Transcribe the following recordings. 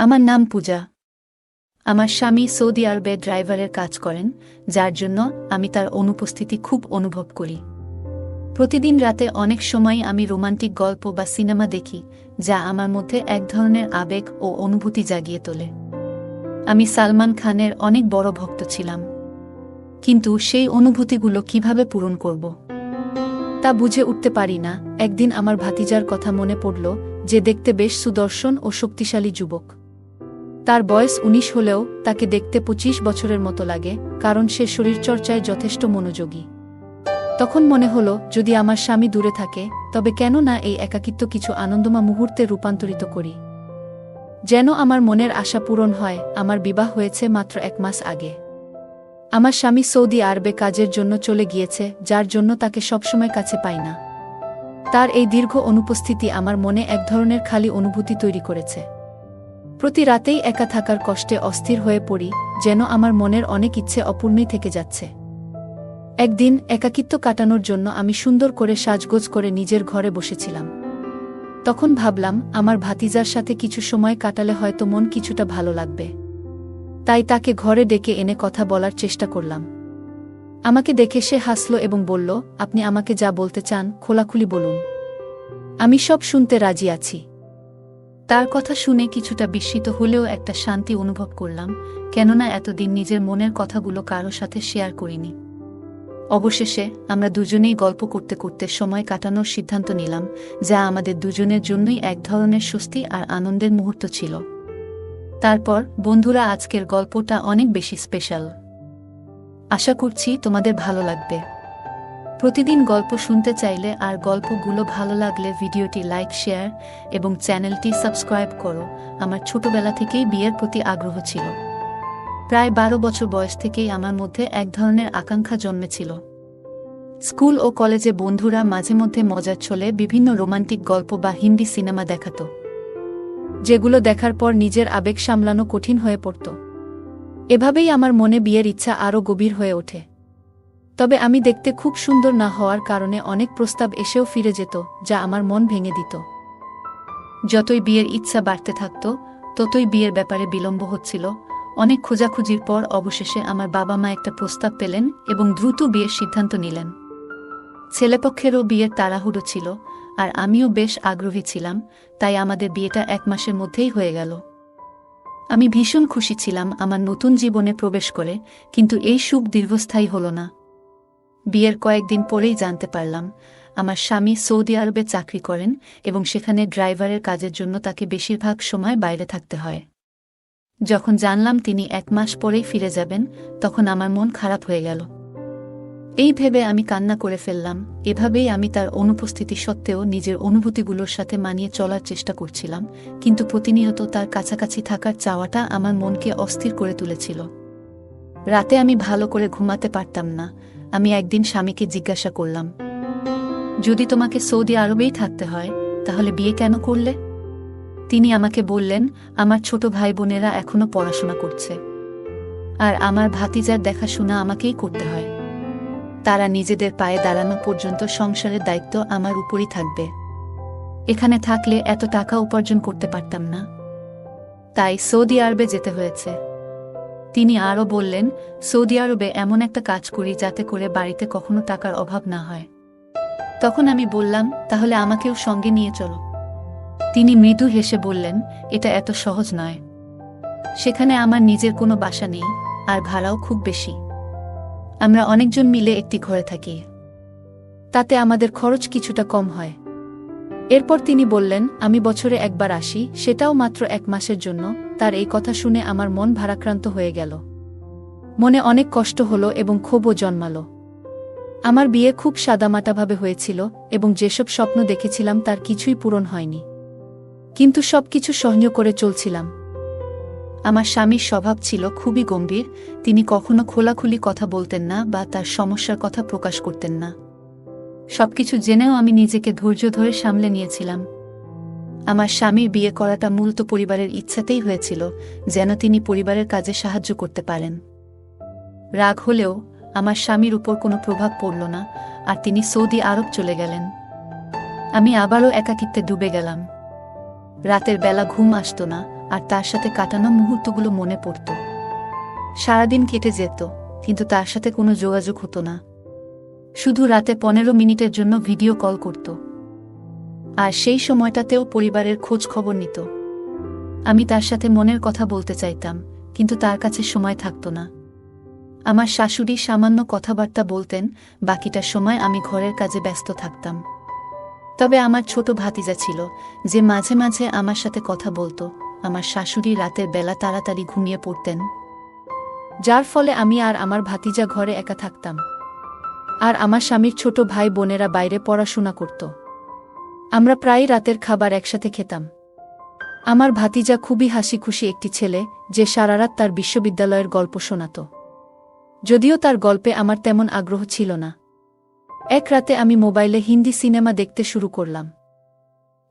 আমার নাম পূজা। আমার স্বামী সৌদি আরবে ড্রাইভারের কাজ করেন, যার জন্য আমি তার অনুপস্থিতি খুব অনুভব করি। প্রতিদিন রাতে অনেক সময় আমি রোমান্টিক গল্প বা সিনেমা দেখি, যা আমার মধ্যে এক ধরনের আবেগ ও অনুভূতি জাগিয়ে তোলে। আমি সালমান খানের অনেক বড় ভক্ত ছিলাম, কিন্তু সেই অনুভূতিগুলো কিভাবে পূরণ করব তা বুঝে উঠতে পারি না। একদিন আমার ভাতিজার কথা মনে পড়ল, যে দেখতে বেশ সুদর্শন ও শক্তিশালী যুবক। তার বয়স ১৯ হলেও তাকে দেখতে ২৫ বছরের মতো লাগে, কারণ সে শরীরচর্চায় যথেষ্ট মনোযোগী। তখন মনে হলো, যদি আমার স্বামী দূরে থাকে, তবে কেন না এই একাকিত্ব কিছু আনন্দময় মুহূর্তে রূপান্তরিত করি। যেন আমার মনের আশা পূরণ হয়। আমার বিবাহ হয়েছে মাত্র ১ মাস আগে। আমার স্বামী সৌদি আরবে কাজের জন্য চলে গিয়েছে, যার জন্য তাকে সবসময় কাছে পাই না। তার এই দীর্ঘ অনুপস্থিতি আমার মনে এক ধরনের খালি অনুভূতি তৈরি করেছে। প্রতি রাতেই একা থাকার কষ্টে অস্থির হয়ে পড়ি, যেন আমার মনের অনেক ইচ্ছে অপূর্ণই থেকে যাচ্ছে। একদিন একাকিত্ব কাটানোর জন্য আমি সুন্দর করে সাজগোজ করে নিজের ঘরে বসেছিলাম। তখন ভাবলাম, আমার ভাতিজার সাথে কিছু সময় কাটালে হয়তো মন কিছুটা ভালো লাগবে। তাই তাকে ঘরে ডেকে এনে কথা বলার চেষ্টা করলাম। আমাকে দেখে সে হাসল এবং বলল, আপনি আমাকে যা বলতে চান খোলাখুলি বলুন, আমি সব শুনতে রাজি আছি। তার কথা শুনে কিছুটা বিস্মিত হলেও একটা শান্তি অনুভব করলাম, কেননা এতদিন নিজের মনের কথাগুলো কারো সাথে শেয়ার করিনি। অবশেষে আমরা দুজনেই গল্প করতে করতে সময় কাটানোর সিদ্ধান্ত নিলাম, যা আমাদের দুজনের জন্যই এক ধরনের স্বস্তি আর আনন্দের মুহূর্ত ছিল। তারপর বন্ধুরা, আজকের গল্পটা অনেক বেশি স্পেশাল। আশা করছি তোমাদের ভালো লাগবে। প্রতিদিন গল্প শুনতে চাইলে আর গল্পগুলো ভালো লাগলে ভিডিওটি লাইক, শেয়ার এবং চ্যানেলটি সাবস্ক্রাইব করো। আমার ছোটবেলা থেকেই বিয়ের প্রতি আগ্রহ ছিল। প্রায় ১২ বছর বয়স থেকেই আমার মধ্যে এক ধরনের আকাঙ্ক্ষা জন্মেছিল। স্কুল ও কলেজে বন্ধুরা মাঝে মধ্যে মজার ছলে বিভিন্ন রোমান্টিক গল্প বা হিন্দি সিনেমা দেখাত, যেগুলো দেখার পর নিজের আবেগ সামলানো কঠিন হয়ে পড়ত। এভাবেই আমার মনে বিয়ের ইচ্ছা আরও গভীর হয়ে ওঠে। তবে আমি দেখতে খুব সুন্দর না হওয়ার কারণে অনেক প্রস্তাব এসেও ফিরে যেত, যা আমার মন ভেঙে দিত। যতই বিয়ের ইচ্ছা বাড়তে থাকত, ততই বিয়ের ব্যাপারে বিলম্ব হচ্ছিল। অনেক খোঁজাখুঁজির পর অবশেষে আমার বাবা মা একটা প্রস্তাব পেলেন এবং দ্রুত বিয়ের সিদ্ধান্ত নিলেন। ছেলেপক্ষেরও বিয়ের তাড়াহুড়ো ছিল, আর আমিও বেশ আগ্রহী ছিলাম, তাই আমাদের বিয়েটা ১ মাসের মধ্যেই হয়ে গেল। আমি ভীষণ খুশি ছিলাম আমার নতুন জীবনে প্রবেশ করে, কিন্তু এই সুখ দীর্ঘস্থায়ী হল না। বিয়ের কয়েকদিন পরেই জানতে পারলাম, আমার স্বামী সৌদি আরবে চাকরি করেন এবং সেখানে ড্রাইভারের কাজের জন্য তাকে বেশিরভাগ সময় বাইরে থাকতে হয়। যখন জানলাম তিনি ১ মাস পরেই ফিরে যাবেন, তখন আমার মন খারাপ হয়ে গেল। এই ভেবে আমি কান্না করে ফেললাম। এভাবেই আমি তার অনুপস্থিতি সত্ত্বেও নিজের অনুভূতিগুলোর সাথে মানিয়ে চলার চেষ্টা করছিলাম, কিন্তু প্রতিনিয়ত তার কাছাকাছি থাকার চাওয়াটা আমার মনকে অস্থির করে তুলেছিল। রাতে আমি ভালো করে ঘুমাতে পারতাম না। আমি একদিন স্বামীকে জিজ্ঞাসা করলাম, যদি তোমাকে সৌদি আরবেই থাকতে হয়, তাহলে বিয়ে কেন করলে? তিনি আমাকে বললেন, আমার ছোট ভাই বোনেরা এখনো পড়াশোনা করছে, আর আমার ভাতিজার দেখাশোনা আমাকেই করতে হয়। তারা নিজেদের পায়ে দাঁড়ানো পর্যন্ত সংসারের দায়িত্ব আমার উপরই থাকবে। এখানে থাকলে এত টাকা উপার্জন করতে পারতাম না, তাই সৌদি আরবে যেতে হয়েছে। তিনি আরও বললেন, সৌদি আরবে এমন একটা কাজ করি যাতে করে বাড়িতে কখনো টাকার অভাব না হয়। তখন আমি বললাম, তাহলে আমাকেও সঙ্গে নিয়ে চলো। তিনি মৃদু হেসে বললেন, এটা এত সহজ নয়। সেখানে আমার নিজের কোনো বাসা নেই, আর ভাড়াও খুব বেশি। আমরা অনেকজন মিলে একটি ঘরে থাকি, তাতে আমাদের খরচ কিছুটা কম হয়। এরপর তিনি বললেন, আমি বছরে একবার আসি, সেটাও মাত্র ১ মাসের জন্য। তার এই কথা শুনে আমার মন ভারাক্রান্ত হয়ে গেল। মনে অনেক কষ্ট হলো এবং ক্ষোভও জন্মালো। আমার বিয়ে খুব সাদামাটাভাবে হয়েছিল এবং যেসব স্বপ্ন দেখেছিলাম তার কিছুই পূরণ হয়নি, কিন্তু সবকিছু সহ্য করে চলছিলাম। আমার স্বামীর স্বভাব ছিল খুবই গম্ভীর। তিনি কখনো খোলাখুলি কথা বলতেন না বা তার সমস্যার কথা প্রকাশ করতেন না। সবকিছু জেনেও আমি নিজেকে ধৈর্য ধরে সামলে নিয়েছিলাম। আমার স্বামীর বিয়ে করাটা মূলত পরিবারের ইচ্ছাতেই হয়েছিল, যেন তিনি পরিবারের কাজে সাহায্য করতে পারেন। রাগ হলেও আমার স্বামীর উপর কোনো প্রভাব পড়ল না, আর তিনি সৌদি আরব চলে গেলেন। আমি আবারও একাকিত্বে ডুবে গেলাম। রাতের বেলা ঘুম আসত না, আর তার সাথে কাটানো মুহূর্তগুলো মনে পড়ত। সারাদিন কেটে যেত, কিন্তু তার সাথে কোনো যোগাযোগ হতো না। শুধু রাতে 15 মিনিটের জন্য ভিডিও কল করত, আর সেই সময়টাতেও পরিবারের খোঁজ খবর নিত। আমি তার সাথে মনের কথা বলতে চাইতাম, কিন্তু তার কাছে সময় থাকত না। আমার শাশুড়ি সামান্য কথাবার্তা বলতেন, বাকিটা সময় আমি ঘরের কাজে ব্যস্ত থাকতাম। তবে আমার ছোট ভাতিজা ছিল, যে মাঝে মাঝে আমার সাথে কথা বলতো। আমার শাশুড়ি রাতের বেলা তাড়াতাড়ি ঘুমিয়ে পড়তেন, যার ফলে আমি আর আমার ভাতিজা ঘরে একা থাকতাম। আর আমার স্বামীর ছোট ভাই বোনেরা বাইরে পড়াশোনা করত। আমরা প্রায় রাতের খাবার একসাথে খেতাম। আমার ভাতিজা খুবই হাসিখুশি একটি ছেলে, যে সারারাত তার বিশ্ববিদ্যালয়ের গল্প শোনাত, যদিও তার গল্পে আমার তেমন আগ্রহ ছিল না। এক রাতে আমি মোবাইলে হিন্দি সিনেমা দেখতে শুরু করলাম।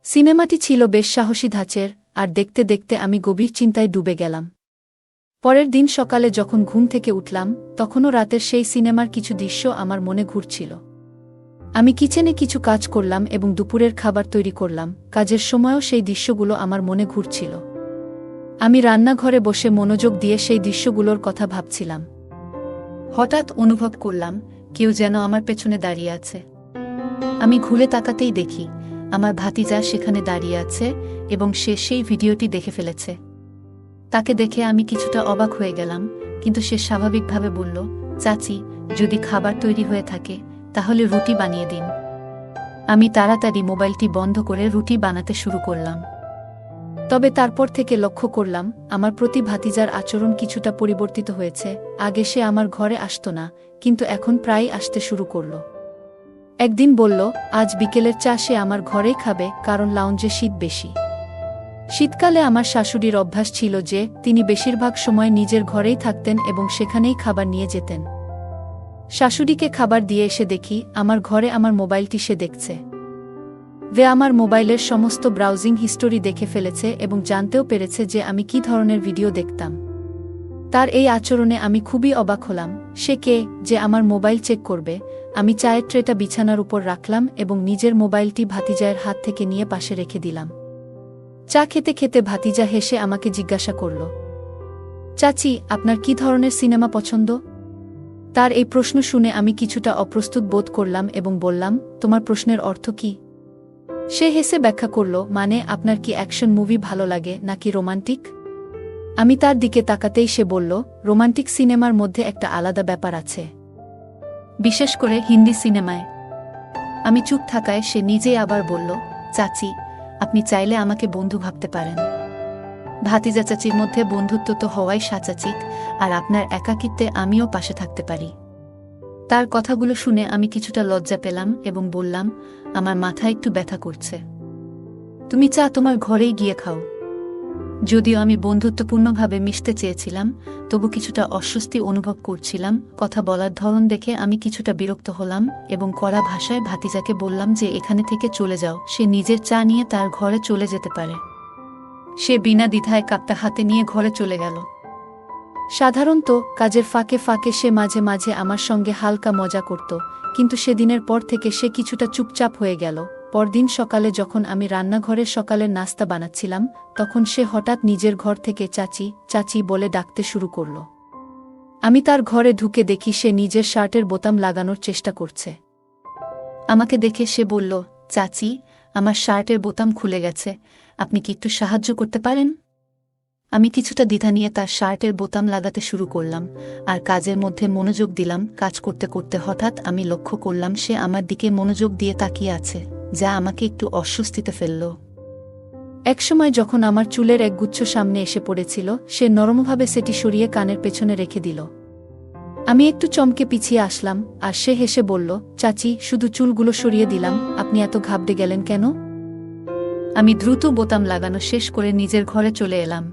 সিনেমাটি ছিল বেশ সাহসী ধাঁচের, আর দেখতে দেখতে আমি গভীর চিন্তায় ডুবে গেলাম। পরের দিন সকালে যখন ঘুম থেকে উঠলাম, তখনও রাতের সেই সিনেমার কিছু দৃশ্য আমার মনে ঘুরছিল। আমি কিচেনে কিছু কাজ করলাম এবং দুপুরের খাবার তৈরি করলাম। কাজের সময়ও সেই দৃশ্যগুলো আমার মনে ঘুরছিল। আমি রান্নাঘরে বসে মনোযোগ দিয়ে সেই দৃশ্যগুলোর কথা ভাবছিলাম। হঠাৎ অনুভব করলাম কেউ যেন আমার পেছনে দাঁড়িয়ে আছে। আমি ঘুরে তাকাতেই দেখি আমার ভাতিজা সেখানে দাঁড়িয়ে আছে, এবং সে সেই ভিডিওটি দেখে ফেলেছে। তাকে দেখে আমি কিছুটা অবাক হয়ে গেলাম, কিন্তু সে স্বাভাবিকভাবে বলল, চাচি, যদি খাবার তৈরি হয়ে থাকে তাহলে রুটি বানিয়ে দিন। আমি তাড়াতাড়ি মোবাইলটি বন্ধ করে রুটি বানাতে শুরু করলাম। তবে তারপর থেকে লক্ষ্য করলাম আমার প্রতি ভাতিজার আচরণ কিছুটা পরিবর্তিত হয়েছে। আগে সে আমার ঘরে আসতো না, কিন্তু এখন প্রায়ই আসতে শুরু করল। একদিন বলল, আজ বিকেলের চা সে আমার ঘরেই খাবে, কারণ লাউঞ্জে শীত বেশি। শীতকালে আমার শাশুড়ির অভ্যাস ছিল যে তিনি বেশিরভাগ সময় নিজের ঘরেই থাকতেন এবং সেখানেই খাবার নিয়ে যেতেন। শাশুড়িকে খাবার দিয়ে এসে দেখি আমার ঘরে আমার মোবাইলটি সে দেখছে। আমার মোবাইলের সমস্ত ব্রাউজিং হিস্টোরি দেখে ফেলেছে এবং জানতেও পেরেছে যে আমি কী ধরনের ভিডিও দেখতাম। তার এই আচরণে আমি খুবই অবাক হলাম। সে কে যে আমার মোবাইল চেক করবে? আমি চায়ের ট্রেটা বিছানার উপর রাখলাম এবং নিজের মোবাইলটি ভাতিজায়ের হাত থেকে নিয়ে পাশে রেখে দিলাম। চা খেতে খেতে ভাতিজা হেসে আমাকে জিজ্ঞাসা করল, চাচি, আপনার কী ধরনের সিনেমা পছন্দ? তার এই প্রশ্ন শুনে আমি কিছুটা অপ্রস্তুত বোধ করলাম এবং বললাম, তোমার প্রশ্নের অর্থ কী? সে হেসে ব্যাখ্যা করল, মানে আপনার কি অ্যাকশন মুভি ভালো লাগে নাকি রোমান্টিক? আমি তার দিকে তাকাতেই সে বলল, রোমান্টিক সিনেমার মধ্যে একটা আলাদা ব্যাপার আছে, বিশেষ করে হিন্দি সিনেমায়। আমি চুপ থাকায় সে নিজেই আবার বলল, চাচি, আপনি চাইলে আমাকে বন্ধু ভাবতে পারেন। ভাতিজা চাচির মধ্যে বন্ধুত্ব তো হওয়াই স্বাভাবিক, আর আপনার একাকিত্বে আমিও পাশে থাকতে পারি। তার কথাগুলো শুনে আমি কিছুটা লজ্জা পেলাম এবং বললাম, আমার মাথা একটু ব্যথা করছে, তুমি চা তোমার ঘরেই গিয়ে খাও। যদিও আমি বন্ধুত্বপূর্ণভাবে মিশতে চেয়েছিলাম, তবু কিছুটা অস্বস্তি অনুভব করছিলাম। কথা বলার ধরন দেখে আমি কিছুটা বিরক্ত হলাম এবং কড়া ভাষায় ভাতিজাকে বললাম যে এখানে থেকে চলে যাও, সে নিজের চা নিয়ে তার ঘরে চলে যেতে পারে। সে বিনা দ্বিধায় কাপটা হাতে নিয়ে ঘরে চলে গেল। সাধারণত কাজের ফাঁকে ফাঁকে সে মাঝে মাঝে আমার সঙ্গে হালকা মজা করত, কিন্তু সেদিনের পর থেকে সে কিছুটা চুপচাপ হয়ে গেল। পরদিন সকালে যখন আমি রান্নাঘরে সকালের নাস্তা বানাচ্ছিলাম, তখন সে হঠাৎ নিজের ঘর থেকে চাচি চাচি বলে ডাকতে শুরু করল। আমি তার ঘরে ঢুকে দেখি সে নিজের শার্টের বোতাম লাগানোর চেষ্টা করছে। আমাকে দেখে সে বলল, চাচি, আমার শার্টের বোতাম খুলে গেছে, আপনি কি একটু সাহায্য করতে পারেন? আমি কিছুটা দ্বিধা নিয়ে তার শার্টের বোতাম লাগাতে শুরু করলাম আর কাজের মধ্যে মনোযোগ দিলাম। কাজ করতে করতে হঠাৎ আমি লক্ষ্য করলাম সে আমার দিকে মনোযোগ দিয়ে তাকিয়ে আছে, যা আমাকে একটু অস্বস্তিতে ফেলল। একসময় যখন আমার চুলের একগুচ্ছ সামনে এসে পড়েছিল, সে নরমভাবে সেটি সরিয়ে কানের পেছনে রেখে দিল। আমি একটু চমকে পিছিয়ে আসলাম, আর সে হেসে বলল, চাচি, শুধু চুলগুলো সরিয়ে দিলাম, আপনি এত ঘাবড়ে গেলেন কেন? আমি দ্রুত বোতাম লাগানো শেষ করে নিজের ঘরে চলে এলাম।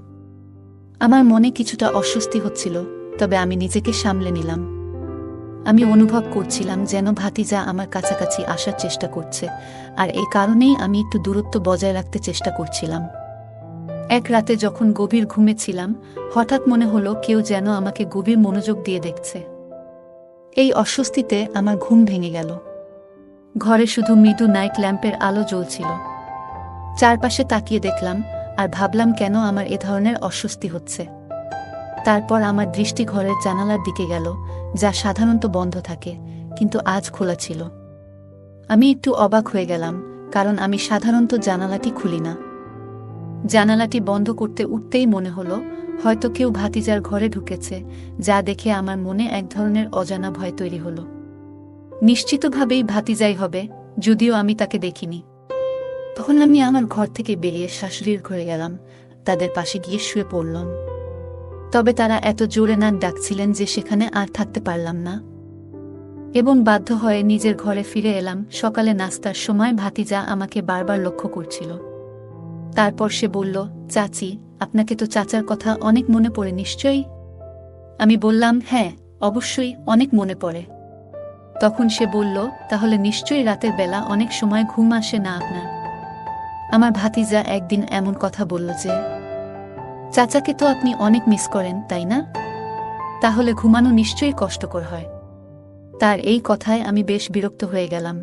আমার মনে কিছুটা অস্বস্তি হচ্ছিল, তবে আমি নিজেকে সামলে নিলাম। আমি অনুভব করছিলাম যেন ভাতিজা আমার কাছাকাছি আসার চেষ্টা করছে, আর এই কারণেই আমি একটু দূরত্ব বজায় রাখতে চেষ্টা করছিলাম। এক রাতে যখন গভীর ঘুমেছিলাম, হঠাৎ মনে হলো কেউ যেন আমাকে গভীর মনোযোগ দিয়ে দেখছে। এই অস্বস্তিতে আমার ঘুম ভেঙে গেল। ঘরে শুধু মৃদু নাইট ল্যাম্পের আলো জ্বলছিল। চারপাশে তাকিয়ে দেখলাম আর ভাবলাম কেন আমার এ ধরনের অস্বস্তি হচ্ছে। তারপর আমার দৃষ্টি ঘরের জানালার দিকে গেল, যা সাধারণত বন্ধ থাকে, কিন্তু আজ খোলা ছিল। আমি একটু অবাক হয়ে গেলাম, কারণ আমি সাধারণত জানালাটি খুলি না। জানালাটি বন্ধ করতে উঠতেই মনে হলো হয়তো কেউ ভাতিজার ঘরে ঢুকেছে, যা দেখে আমার মনে এক ধরনের অজানা ভয় তৈরি হলো। নিশ্চিতভাবেই ভাতিজাই হবে, যদিও আমি তাকে দেখিনি। তখন আমি আমার ঘর থেকে বেরিয়ে শাশুড়ির ঘরে গেলাম, তাদের পাশে গিয়ে শুয়ে পড়লাম। তবে তারা এত জোরে নাক ডাকছিলেন যে সেখানে আর থাকতে পারলাম না এবং বাধ্য হয়ে নিজের ঘরে ফিরে এলাম। সকালে নাস্তার সময় ভাতিজা আমাকে বারবার লক্ষ্য করছিল। তারপর সে বলল, চাচি, আপনাকে তো চাচার কথা অনেক মনে পড়ে নিশ্চয়ই? আমি বললাম, হ্যাঁ, অবশ্যই অনেক মনে পড়ে। তখন সে বলল, তাহলে নিশ্চয়ই রাতের বেলা অনেক সময় ঘুম আসে না আপনার? আমার ভাতিজা একদিন এমন কথা বলল যে, চাচাকে তো আপনি অনেক মিস করেন, তাই না? তাহলে ঘুমানো নিশ্চয়ই কষ্টকর হয়। তার এই কথায় আমি বেশ বিরক্ত হয়ে গেলাম।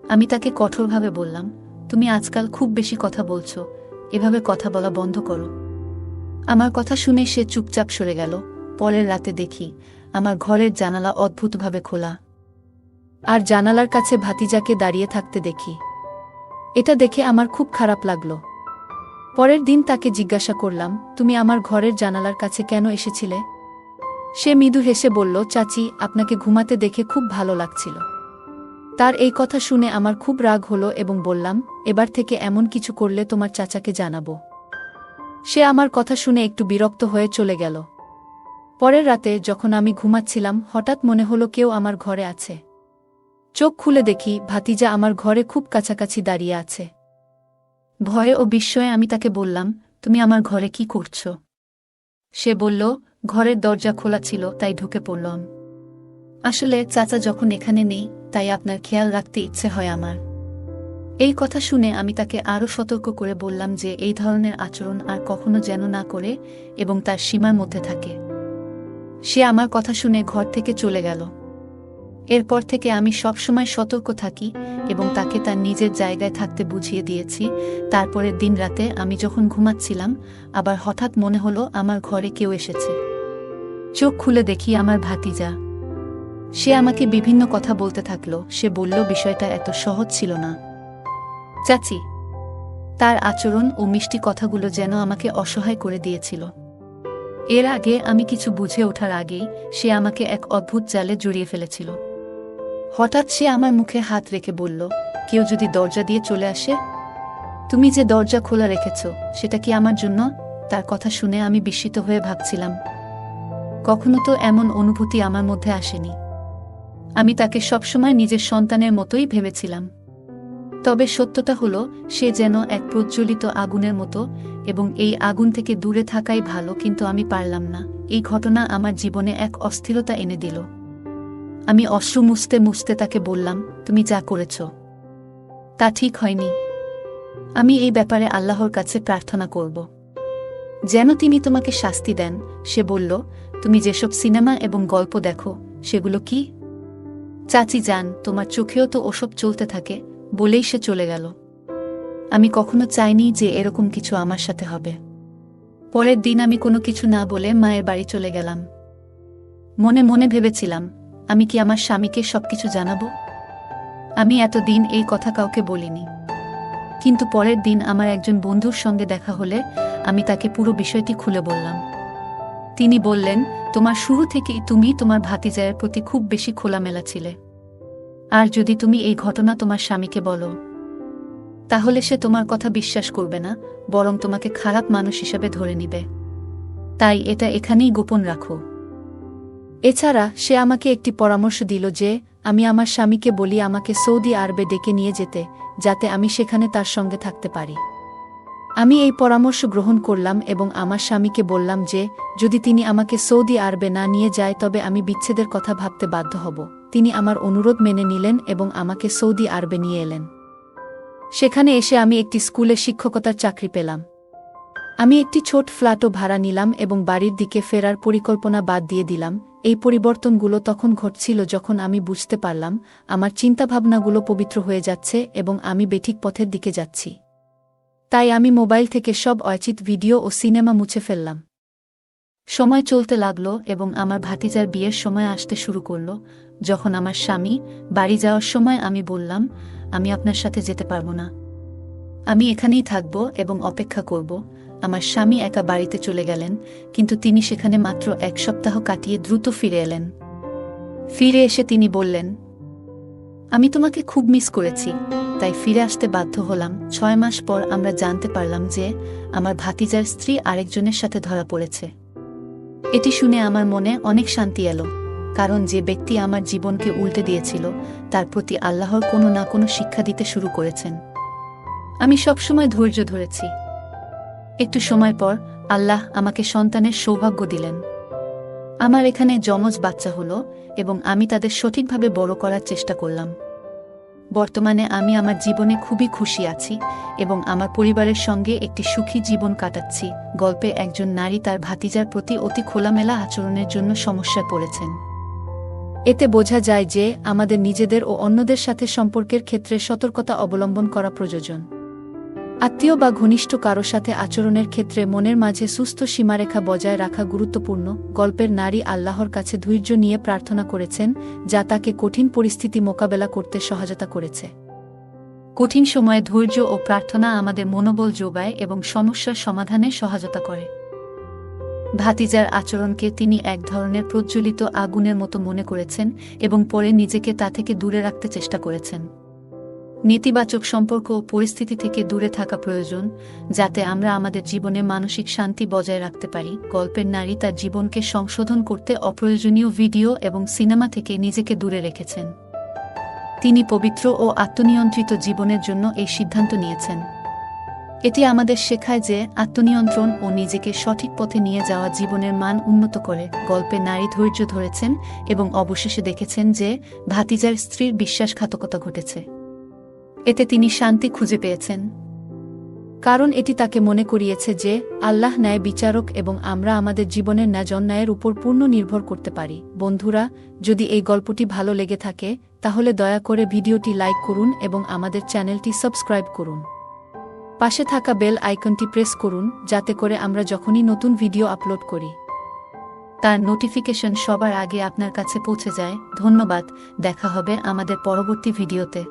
আমি তাকে কঠোরভাবে বললাম, তুমি আজকাল খুব বেশি কথা বলছো, এভাবে কথা বলা বন্ধ করো। আমার কথা শুনে সে চুপচাপ সরে গেল। পরের রাতে দেখি আমার ঘরের জানালা অদ্ভুতভাবে খোলা, আর জানালার কাছে ভাতিজাকে দাঁড়িয়ে থাকতে দেখি। এটা দেখে আমার খুব খারাপ লাগলো। পরের দিন তাকে জিজ্ঞাসা করলাম, তুমি আমার ঘরের জানালার কাছে কেন এসেছিলে? সে মৃদু হেসে বলল, চাচি, আপনাকে ঘুমাতে দেখে খুব ভালো লাগছিল। তার এই কথা শুনে আমার খুব রাগ হলো এবং বললাম, এবার থেকে এমন কিছু করলে তোমার চাচাকে জানাবো। সে আমার কথা শুনে একটু বিরক্ত হয়ে চলে গেল। পরের রাতে যখন আমি ঘুমাচ্ছিলাম, হঠাৎ মনে হলো কেউ আমার ঘরে আছে। চোখ খুলে দেখি ভাতিজা আমার ঘরে খুব কাছাকাছি দাঁড়িয়ে আছে। ভয়ে ও বিস্ময়ে আমি তাকে বললাম, তুমি আমার ঘরে কি করছো? সে বলল, ঘরের দরজা খোলা ছিল তাই ঢুকে পড়লাম। আসলে চাচা যখন এখানে নেই, তাই আপনার খেয়াল রাখতে ইচ্ছে হয় আমার। এই কথা শুনে আমি তাকে আরও সতর্ক করে বললাম যে এই ধরনের আচরণ আর কখনো যেন না করে এবং তার সীমার মধ্যে থাকে। সে আমার কথা শুনে ঘর থেকে চলে গেল। এরপর থেকে আমি সবসময় সতর্ক থাকি এবং তাকে তার নিজের জায়গায় থাকতে বুঝিয়ে দিয়েছি। তারপরের দিন রাতে আমি যখন ঘুমাচ্ছিলাম, আবার হঠাৎ মনে হলো আমার ঘরে কেউ এসেছে। চোখ খুলে দেখি আমার ভাতিজা। সে আমাকে বিভিন্ন কথা বলতে থাকলো। সে বলল, বিষয়টা এত সহজ ছিল না চাচি। তার আচরণ ও মিষ্টি কথাগুলো যেন আমাকে অসহায় করে দিয়েছিল। এর আগে আমি কিছু বুঝে ওঠার আগেই সে আমাকে এক অদ্ভুত জালে জড়িয়ে ফেলেছিল। হঠাৎ সে আমার মুখে হাত রেখে বলল, কেউ যদি দরজা দিয়ে চলে আসে? তুমি যে দরজা খোলা রেখেছ, সেটা কি আমার জন্য? তার কথা শুনে আমি বিস্মিত হয়ে ভাবছিলাম, কখনো তো এমন অনুভূতি আমার মধ্যে আসেনি। আমি তাকে সবসময় নিজের সন্তানের মতোই ভেবেছিলাম। তবে সত্যটা হলো, সে যেন এক প্রজ্বলিত আগুনের মতো এবং এই আগুন থেকে দূরে থাকাই ভালো, কিন্তু আমি পারলাম না। এই ঘটনা আমার জীবনে এক অস্থিরতা এনে দিল। আমি অশ্রু মুছতে মুছতে তাকে বললাম, তুমি যা করেছ তা ঠিক হয়নি। আমি এই ব্যাপারে আল্লাহর কাছে প্রার্থনা করব যেন তিনি তোমাকে শাস্তি দেন। সে বলল, তুমি যেসব সিনেমা এবং গল্প দেখো সেগুলো কি? চাচি যান, তোমার চোখেও তো ওসব চলতে থাকে, বলেই সে চলে গেল। আমি কখনো চাইনি যে এরকম কিছু আমার সাথে হবে। পরের দিন আমি কোনো কিছু না বলে মায়ের বাড়ি চলে গেলাম। মনে মনে ভেবেছিলাম, আমি কি আমার স্বামীকে সবকিছু জানাবো? আমি এতদিন এই কথা কাউকে বলিনি। কিন্তু পরের দিন আমার একজন বন্ধুর সঙ্গে দেখা হলে আমি তাকে পুরো বিষয়টি খুলে বললাম। তিনি বললেন, তোমার শুরু থেকেই তুমি তোমার ভাতিজায়ের প্রতি খুব বেশি খোলামেলা ছিলে। আর যদি তুমি এই ঘটনা তোমার স্বামীকে বলো, তাহলে সে তোমার কথা বিশ্বাস করবে না, বরং তোমাকে খারাপ মানুষ হিসেবে ধরে নিবে। তাই এটা এখানেই গোপন রাখো। এছাড়া সে আমাকে একটি পরামর্শ দিল যে আমি আমার স্বামীকে বলি আমাকে সৌদি আরবে ডেকে নিয়ে যেতে, যাতে আমি সেখানে তার সঙ্গে থাকতে পারি। আমি এই পরামর্শ গ্রহণ করলাম এবং আমার স্বামীকে বললাম যে যদি তিনি আমাকে সৌদি আরবে না নিয়ে যায় তবে আমি বিচ্ছেদের কথা ভাবতে বাধ্য হব। তিনি আমার অনুরোধ মেনে নিলেন এবং আমাকে সৌদি আরবে নিয়ে এলেন। সেখানে এসে আমি একটি স্কুলে শিক্ষকতার চাকরি পেলাম। আমি একটি ছোট ফ্ল্যাটও ভাড়া নিলাম এবং বাড়ির দিকে ফেরার পরিকল্পনা বাদ দিয়ে দিলাম। এই পরিবর্তনগুলো তখন ঘটছিল যখন আমি বুঝতে পারলাম আমার চিন্তাভাবনাগুলো পবিত্র হয়ে যাচ্ছে এবং আমি বেঠিক পথের দিকে যাচ্ছি। তাই আমি মোবাইল থেকে সব অচিত ভিডিও ও সিনেমা মুছে ফেললাম। সময় চলতে লাগলো এবং আমার ভাতিজার বিয়ের সময় আসতে শুরু করল। যখন আমার স্বামী বাড়ি যাওয়ার সময় আমি বললাম, আমি আপনার সাথে যেতে পারবো না, আমি এখানেই থাকব এবং অপেক্ষা করব। আমার স্বামী একা বাড়িতে চলে গেলেন, কিন্তু তিনি সেখানে মাত্র 1 সপ্তাহ কাটিয়ে দ্রুত ফিরে এলেন। ফিরে এসে তিনি বললেন, আমি তোমাকে খুব মিস করেছি, তাই ফিরে আসতে বাধ্য হলাম। 6 মাস পর আমরা জানতে পারলাম যে আমার ভাতিজার স্ত্রী আরেকজনের সাথে ধরা পড়েছে। এটি শুনে আমার মনে অনেক শান্তি এলো, কারণ যে ব্যক্তি আমার জীবনকে উল্টে দিয়েছিল তার প্রতি আল্লাহর কোনো না কোনো শিক্ষা দিতে শুরু করেছেন। আমি সবসময় ধৈর্য ধরেছি। একটু সময় পর আল্লাহ আমাকে সন্তানের সৌভাগ্য দিলেন। আমার এখানে যমজ বাচ্চা হলো এবং আমি তাদের সঠিকভাবে বড় করার চেষ্টা করলাম। বর্তমানে আমি আমার জীবনে খুবই খুশি আছি এবং আমার পরিবারের সঙ্গে একটি সুখী জীবন কাটাচ্ছি। গল্পে একজন নারী তার ভাতিজার প্রতি অতি খোলামেলা আচরণের জন্য সমস্যায় পড়েছেন। এতে বোঝা যায় যে আমাদের নিজেদের ও অন্যদের সাথে সম্পর্কের ক্ষেত্রে সতর্কতা অবলম্বন করা প্রয়োজন। আত্মীয় বা ঘনিষ্ঠ কারো সাথে আচরণের ক্ষেত্রে মনের মাঝে সুস্থ সীমারেখা বজায় রাখা গুরুত্বপূর্ণ। গল্পের নারী আল্লাহর কাছে ধৈর্য নিয়ে প্রার্থনা করেছেন, যা তাকে কঠিন পরিস্থিতি মোকাবেলা করতে সহায়তা করেছে। কঠিন সময়ে ধৈর্য ও প্রার্থনা আমাদের মনোবল যোগায় এবং সমস্যার সমাধানে সহায়তা করে। ভাতিজার আচরণকে তিনি এক ধরনের প্রজ্বলিত আগুনের মতো মনে করেছেন এবং পরে নিজেকে তা থেকে দূরে রাখতে চেষ্টা করেছেন। নেতিবাচক সম্পর্ক ও পরিস্থিতি থেকে দূরে থাকা প্রয়োজন, যাতে আমরা আমাদের জীবনে মানসিক শান্তি বজায় রাখতে পারি। গল্পের নারী তার জীবনকে সংশোধন করতে অপ্রয়োজনীয় ভিডিও এবং সিনেমা থেকে নিজেকে দূরে রেখেছেন। তিনি পবিত্র ও আত্মনিয়ন্ত্রিত জীবনের জন্য এই সিদ্ধান্ত নিয়েছেন। এটি আমাদের শেখায় যে আত্মনিয়ন্ত্রণ ও নিজেকে সঠিক পথে নিয়ে যাওয়া জীবনের মান উন্নত করে। গল্পে নারী ধৈর্য ধরেছেন এবং অবশেষে দেখেছেন যে ভাতিজার স্ত্রীর বিশ্বাসঘাতকতা ঘটেছে। এতে তিনি শান্তি খুঁজে পেয়েছেন, কারণ এটি তাকে মনে করিয়েছে যে আল্লাহ ন্যায় বিচারক এবং আমরা আমাদের জীবনের ন্যায়ের উপর পূর্ণ নির্ভর করতে পারি। বন্ধুরা, যদি এই গল্পটি ভালো লেগে থাকে তাহলে দয়া করে ভিডিওটি লাইক করুন এবং আমাদের চ্যানেলটি সাবস্ক্রাইব করুন। পাশে থাকা বেল আইকনটি প্রেস করুন, যাতে করে আমরা যখনই নতুন ভিডিও আপলোড করি তার নোটিফিকেশন সবার আগে আপনার কাছে পৌঁছে যায়। ধন্যবাদ, দেখা হবে আমাদের পরবর্তী ভিডিওতে।